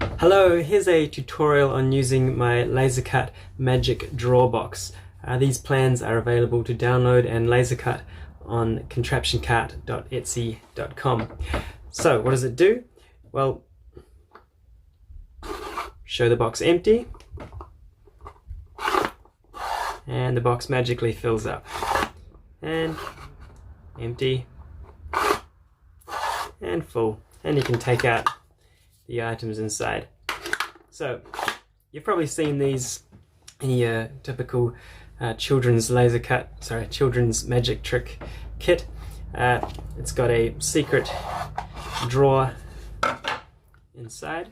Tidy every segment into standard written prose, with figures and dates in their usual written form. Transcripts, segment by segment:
Hello, here's a tutorial on using my laser cut magic draw box. These plans are available to download and laser cut on contraptioncart.etsy.com. So what does it do? Well, show the box empty and the box magically fills up, and empty and full, and you can take out the items inside. So you've probably seen these in your typical children's magic trick kit. It's got a secret drawer inside,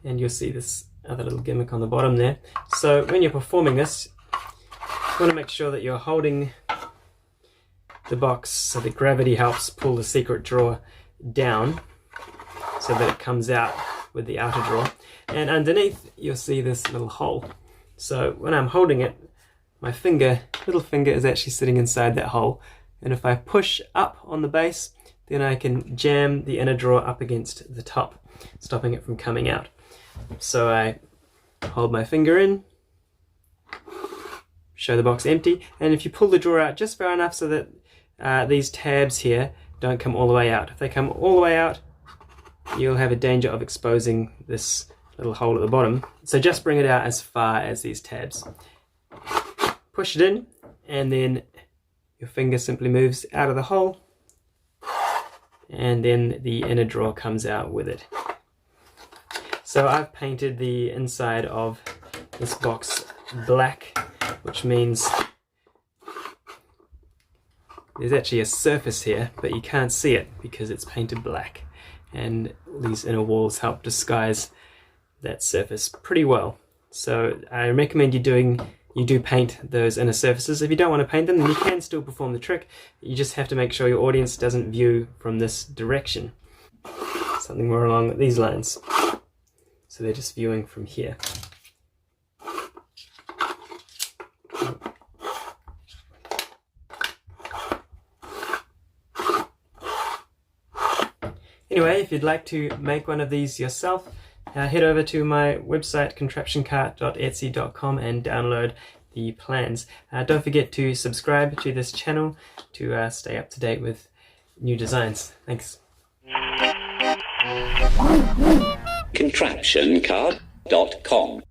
and you'll see this other little gimmick on the bottom there. So when you're performing this, you want to make sure that you're holding the box so that gravity helps pull the secret drawer down so that it comes out with the outer drawer, and underneath you'll see this little hole. So when I'm holding it, my little finger is actually sitting inside that hole, and if I push up on the base, then I can jam the inner drawer up against the top, stopping it from coming out. So I hold my finger in, show the box empty, and if you pull the drawer out just far enough so that these tabs here don't come all the way out. If they come all the way out, you'll have a danger of exposing this little hole at the bottom. So just bring it out as far as these tabs. Push it in, and then your finger simply moves out of the hole, and then the inner drawer comes out with it. So I've painted the inside of this box black, which means there's actually a surface here, but you can't see it because it's painted black, and these inner walls help disguise that surface pretty well. So I recommend you do paint those inner surfaces. If you don't want to paint them, then you can still perform the trick. You just have to make sure your audience doesn't view from this direction. Something more along these lines. So they're just viewing from here. Anyway, if you'd like to make one of these yourself, head over to my website contraptioncart.etsy.com and download the plans. Don't forget to subscribe to this channel to stay up to date with new designs. Thanks. contraptioncart.com